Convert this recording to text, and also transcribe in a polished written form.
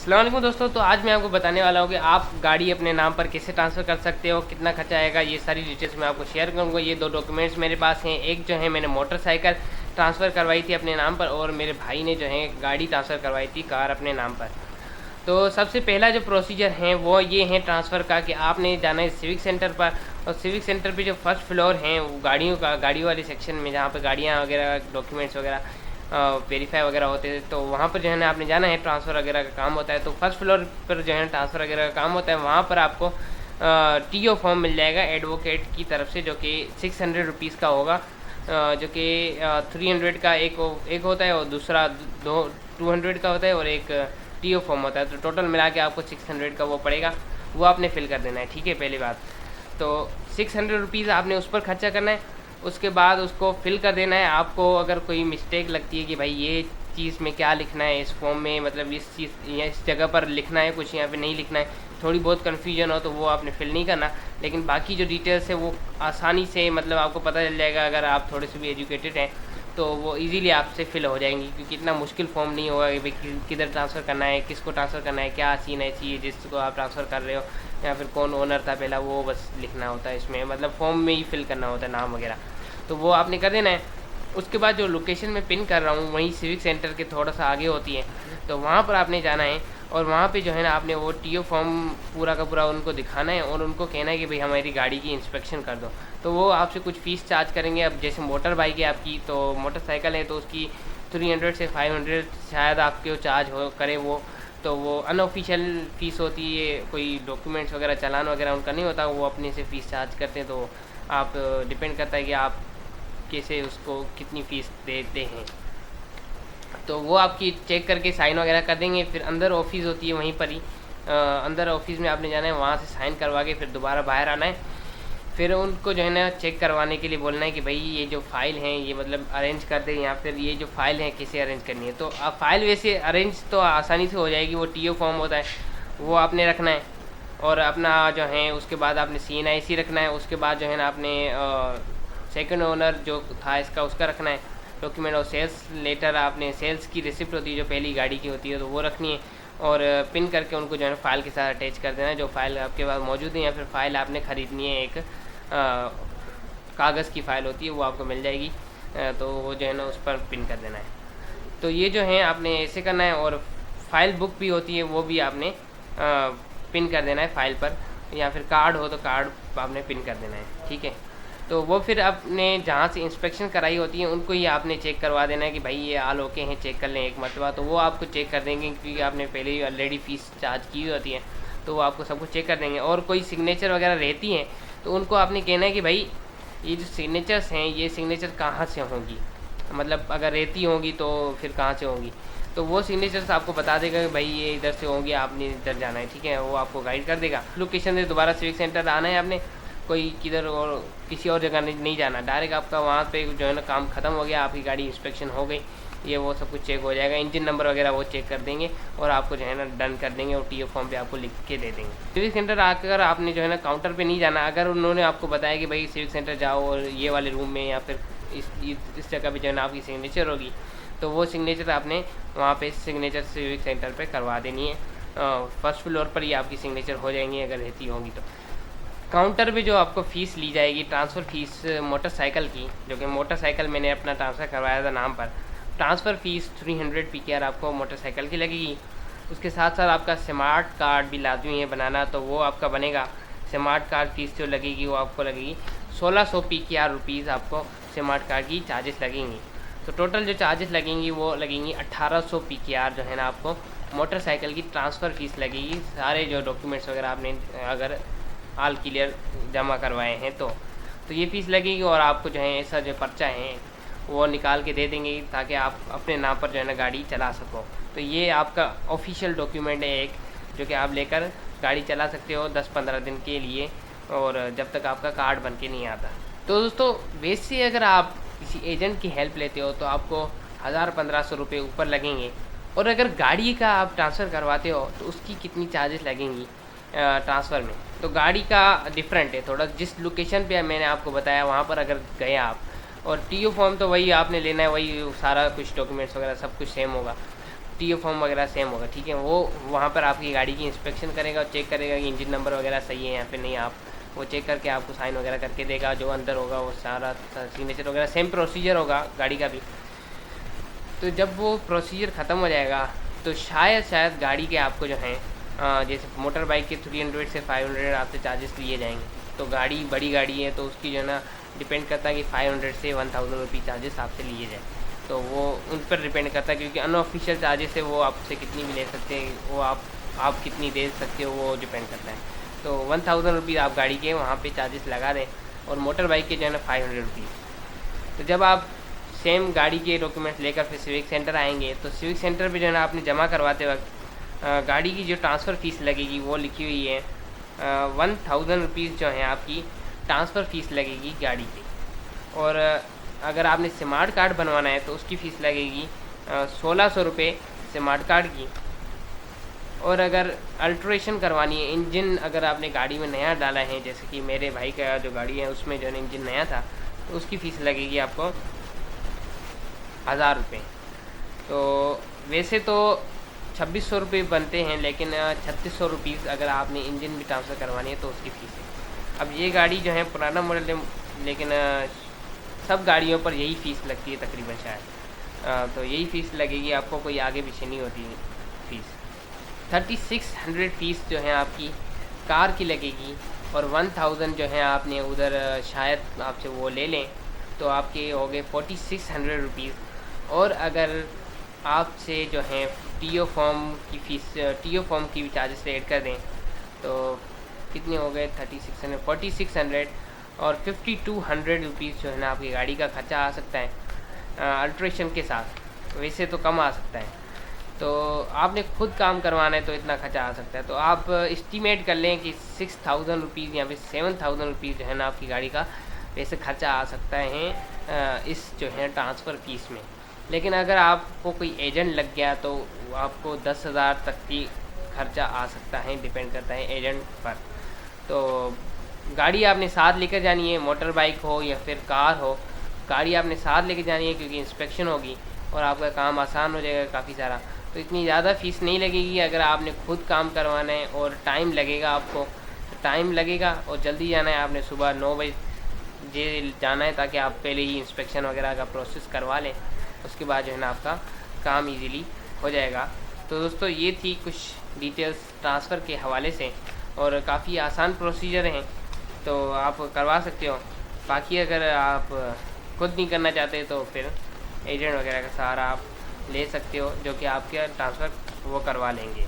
अस्सलाम वालेकुम दोस्तों। तो आज मैं आपको बताने वाला हूँ कि आप गाड़ी अपने नाम पर कैसे ट्रांसफ़र कर सकते हो, कितना खर्चा आएगा, ये सारी डिटेल्स मैं आपको शेयर करूँगा। ये दो डॉक्यूमेंट्स मेरे पास हैं। एक जो है मैंने मोटरसाइकिल ट्रांसफ़र करवाई थी अपने नाम पर, और मेरे भाई ने जो है गाड़ी ट्रांसफ़र करवाई थी, कार अपने नाम पर। तो सबसे पहला जो प्रोसीजर है वो ये है ट्रांसफ़र का, कि आपने जाना है सिविक सेंटर पर। और सिविक सेंटर पे जो फर्स्ट फ्लोर है वो गाड़ी वाले सेक्शन में, जहाँ पर गाड़ियाँ वगैरह, डॉक्यूमेंट्स वगैरह वेरीफाई वगैरह होते हैं, तो वहाँ पर जो है ना आपने जाना है, ट्रांसफ़र वगैरह का काम होता है। तो फर्स्ट फ्लोर पर जो है ट्रांसफ़र वगैरह का काम होता है, वहाँ पर आपको TO फॉर्म मिल जाएगा एडवोकेट की तरफ से, जो कि 600 रुपीज़ का होगा। जो कि 300 का एक होता है, और दूसरा 200 का होता है, और एक TO फॉर्म होता है। तो टोटल मिला के आपको 600 का वो पड़ेगा, वो आपने फिल कर देना है। ठीक है, पहली बात तो 600 रुपीज़ आपने उस पर खर्चा करना है। उसके बाद उसको फिल कर देना है। आपको अगर कोई मिस्टेक लगती है कि भाई ये चीज़ में क्या लिखना है इस फॉर्म में, मतलब इस चीज़ या इस जगह पर लिखना है, कुछ यहाँ पे नहीं लिखना है, थोड़ी बहुत कन्फ्यूजन हो, तो वो आपने फिल नहीं करना। लेकिन बाकी जो डिटेल्स है वो आसानी से, मतलब आपको पता चल जाएगा अगर आप थोड़े से भी एजुकेटेड हैं, तो वो इजीली आपसे फिल हो जाएंगी। क्योंकि इतना मुश्किल फॉर्म नहीं होगा कि भाई किधर ट्रांसफ़र करना है, किसको ट्रांसफ़र करना है, क्या सीन है चाहिए जिसको आप ट्रांसफ़र कर रहे हो, या फिर कौन ओनर था पहला, वो बस लिखना होता है इसमें, मतलब फॉर्म में ही फिल करना होता है नाम वगैरह। तो वो आपने कर देना है। उसके बाद जो लोकेशन में पिन कर रहा हूँ वहीं सिविक सेंटर के थोड़ा सा आगे होती है, तो वहाँ पर आपने जाना है। और वहाँ पे जो है ना आपने वो TO फॉर्म पूरा का पूरा उनको दिखाना है, और उनको कहना है कि भाई हमारी गाड़ी की इंस्पेक्शन कर दो। तो वो आपसे कुछ फ़ीस चार्ज करेंगे। अब जैसे मोटर बाइक है आपकी, तो मोटरसाइकिल है, तो उसकी 300 से 500 शायद आपके चार्ज हो करे वो। तो वो अनऑफिशियल फ़ीस होती है, कोई डॉक्यूमेंट्स वगैरह, चालान वगैरह उनका नहीं होता, वो अपने से फ़ीस चार्ज करते हैं। तो आप डिपेंड करता है कि आप कैसे उसको कितनी फ़ीस देते हैं। तो वो आपकी चेक करके साइन वगैरह कर देंगे। फिर अंदर ऑफिस होती है वहीं पर ही, अंदर ऑफिस में आपने जाना है, वहाँ से साइन करवा के फिर दोबारा बाहर आना है। फिर उनको जो है ना चेक करवाने के लिए बोलना है कि भाई ये जो फ़ाइल हैं ये मतलब अरेंज कर दें, या फिर ये जो फ़ाइल है कैसे अरेंज करनी है। तो आप फ़ाइल वैसे अरेंज तो आसानी से हो जाएगी, वो TO फॉर्म होता है वो आपने रखना है। और अपना जो है उसके बाद आपने CNIC रखना है। उसके बाद जो है ना आपने सेकंड ओनर जो था इसका, उसका रखना है डॉक्यूमेंट। और सेल्स लेटर, आपने सेल्स की रिसिप्ट होती है जो पहली गाड़ी की होती है, तो वो रखनी है। और पिन करके उनको जो है फाइल के साथ अटैच कर देना है, जो फाइल आपके पास मौजूद है, या फिर फ़ाइल आपने ख़रीदनी है। एक कागज़ की फ़ाइल होती है, वो आपको मिल जाएगी। तो वो जो है ना उस पर पिन कर देना है। तो ये जो है आपने ऐसे करना है। और फाइल बुक भी होती है, वो भी आपने पिन कर देना है फाइल पर, या फिर कार्ड हो तो कार्ड आपने पिन कर देना है। ठीक है, तो वो फिर आपने जहाँ से इंस्पेक्शन कराई होती है उनको ही आपने चेक करवा देना है कि भाई ये आल ओके हैं, चेक कर लें एक मरतबा। तो वो आपको चेक कर देंगे, क्योंकि आपने पहले ही ऑलरेडी फ़ीस चार्ज की हुई होती है, तो वो आपको सब कुछ चेक कर देंगे। और कोई सिग्नेचर वगैरह रहती हैं तो उनको आपने कहना है कि भाई ये जो सिग्नेचर्स हैं, ये सिग्नेचर कहाँ से होंगी, मतलब अगर रहती होंगी तो फिर कहाँ से होंगी। तो वो सिग्नेचर्स आपको बता देगा कि भाई ये इधर से होंगी, आपने इधर जाना है। ठीक है, वो आपको गाइड कर देगा। लोकेशन से दोबारा सिविक सेंटर आना है आपने, कोई किधर और किसी और जगह नहीं जाना, डायरेक्ट आपका वहाँ पे जो है ना काम ख़त्म हो गया, आपकी गाड़ी इंस्पेक्शन हो गई, ये वो सब कुछ चेक हो जाएगा। इंजन नंबर वगैरह वो चेक कर देंगे, और आपको जो है ना डन कर देंगे, और TO फॉर्म पे आपको लिख के दे देंगे। सिविक सेंटर आकर आपने जो है ना काउंटर पे नहीं जाना। अगर उन्होंने आपको बताया कि भाई सिविक सेंटर जाओ और ये वाले रूम में, या फिर इस जगह पे जो है ना आपकी सिग्नेचर होगी, तो वो सिग्नेचर आपने वहाँ पे सिग्नेचर सिविक सेंटर पे करवा देनी है। फर्स्ट फ्लोर पर ही आपकी सिग्नेचर हो जाएंगी अगर रहती होंगी तो। काउंटर पे जो आपको फ़ीस ली जाएगी, ट्रांसफ़र फ़ीस मोटरसाइकिल की, जो कि मोटरसाइकिल मैंने अपना ट्रांसफ़र करवाया था नाम पर, ट्रांसफ़र फ़ीस 300 PKR आपको मोटरसाइकिल की लगेगी। उसके साथ साथ आपका स्मार्ट कार्ड भी लाजमी है बनाना, तो वो आपका बनेगा। स्मार्ट कार्ड फ़ीस जो लगेगी वो आपको लगेगी 1600 PKR रुपीज़, आपको स्मार्ट कार्ड की चार्जेस लगेंगी। तो टोटल जो चार्जेस लगेंगी वो लगेंगी 1800 PKR जो है ना आपको मोटरसाइकिल की ट्रांसफ़र फ़ीस लगेगी। सारे जो डॉक्यूमेंट्स वगैरह आपने अगर ऑल क्लियर जमा करवाए हैं तो ये फ़ीस लगेगी। और आपको जो है ऐसा जो पर्चा है वो निकाल के दे देंगे, ताकि आप अपने नाम पर जो है ना गाड़ी चला सको। तो ये आपका ऑफिशियल डॉक्यूमेंट है एक, जो कि आप लेकर गाड़ी चला सकते हो 10-15 दिन के लिए, और जब तक आपका कार्ड बन के नहीं आता। तो दोस्तों, वैसे अगर आप किसी एजेंट की हेल्प लेते हो तो आपको 1000-1500 रुपये ऊपर लगेंगे। और अगर गाड़ी का आप ट्रांसफ़र करवाते हो तो उसकी कितनी चार्जेस लगेंगी ट्रांसफ़र में, तो गाड़ी का डिफरेंट है थोड़ा। जिस लोकेशन पे मैंने आपको बताया वहाँ पर अगर गए आप, और TO फॉर्म तो वही आपने लेना है, वही सारा कुछ डॉक्यूमेंट्स वगैरह सब कुछ सेम होगा। टीओ फॉर्म वगैरह सेम होगा, ठीक है। वो वहाँ पर आपकी गाड़ी की इंस्पेक्शन करेगा और चेक करेगा कि इंजन नंबर वगैरह सही है या फिर नहीं। आप वो चेक करके आपको साइन वगैरह करके देगा। जो अंदर होगा वो सारा सिग्नेचर वगैरह सेम प्रोसीजर होगा गाड़ी का भी। तो जब वो प्रोसीजर ख़त्म हो जाएगा तो शायद गाड़ी के आपको जो है जैसे मोटर बाइक के 300 से 500 आपसे चार्जेस लिए जाएंगे। तो गाड़ी बड़ी गाड़ी है तो उसकी जो है ना डिपेंड करता है कि 500 से 1000 रुपये चार्जेस आपसे लिए जाए। तो वो उन पर डिपेंड करता है, क्योंकि अनऑफिशियल चार्जेस है वो आपसे कितनी भी ले सकते हैं, वो आप कितनी दे सकते हो वो डिपेंड करता है। तो 1000 रुपीज़ आप गाड़ी के वहाँ पे चार्जेस लगा दें और मोटर बाइक के जो है ना 500 रुपीज़। तो जब आप सेम गाड़ी के डॉक्यूमेंट्स लेकर फिर सिविक सेंटर आएंगे तो सिविक सेंटर पे जो है ना आपने जमा करवाते वक्त गाड़ी की जो ट्रांसफ़र फ़ीस लगेगी वो लिखी हुई है 1000 रुपीज़ जो है आपकी ट्रांसफ़र फ़ीस लगेगी गाड़ी की। और अगर आपने स्मार्ट कार्ड बनवाना है तो उसकी फ़ीस लगेगी 1600 रुपये स्मार्ट कार्ड की। और अगर अल्ट्रेशन करवानी है, इंजन अगर आपने गाड़ी में नया डाला है, जैसे कि मेरे भाई का जो गाड़ी है उसमें जो है इंजन नया था, तो उसकी फ़ीस लगेगी आपको 1000 रुपये। तो वैसे तो 2600 रुपये बनते हैं, लेकिन 3600 रुपीज़ अगर आपने इंजन भी ट्रांसफ़र करवानी है तो उसकी फ़ीस है। अब ये गाड़ी जो है पुराना मॉडल है, लेकिन सब गाड़ियों पर यही फ़ीस लगती है तकरीबन शायद। तो यही फ़ीस लगेगी आपको, कोई आगे पीछे नहीं होती है फ़ीस। 3600 फ़ीस जो है आपकी कार की लगेगी और 1000 जो है आपने उधर शायद आपसे वो ले लें तो आपके हो गए 4600 रुपीज़। और अगर आपसे जो है टीओ फॉर्म की फ़ीस, टीओ फॉर्म की भी चार्जेस ऐड कर दें तो कितने हो गए 3600, 4600 और 5200 रुपीज़ जो है ना आपकी गाड़ी का खर्चा आ सकता है अल्ट्रेशन के साथ। वैसे तो कम आ सकता है, तो आपने खुद काम करवाना है तो इतना खर्चा आ सकता है। तो आप एस्टीमेट कर लें कि 6000 रुपीज़ या फिर 7000 रुपीज़ जो है ना आपकी गाड़ी का वैसे खर्चा आ सकता है इस जो है ट्रांसफ़र फ़ीस में। लेकिन अगर आपको कोई एजेंट लग गया तो आपको 10,000 तक की खर्चा आ सकता है, डिपेंड करता है एजेंट पर। तो गाड़ी आपने साथ लेकर जानी है, मोटर बाइक हो या फिर कार हो, गाड़ी आपने साथ लेकर जानी है क्योंकि इंस्पेक्शन होगी और आपका काम आसान हो जाएगा काफ़ी सारा। तो इतनी ज़्यादा फ़ीस नहीं लगेगी अगर आपने खुद काम करवाना है और टाइम लगेगा आपको, तो टाइम लगेगा और जल्दी जाना है। आपने सुबह 9 बजे जाना है ताकि आप पहले ही इंस्पेक्शन वगैरह का प्रोसेस करवा लें, उसके बाद जो है ना आपका काम इजीली हो जाएगा। तो दोस्तों ये थी कुछ डिटेल्स ट्रांसफ़र के हवाले से और काफ़ी आसान प्रोसीजर हैं, तो आप करवा सकते हो। बाकी अगर आप खुद नहीं करना चाहते तो फिर एजेंट वगैरह का सहारा आप ले सकते हो जो कि आपके ट्रांसफ़र वो करवा लेंगे।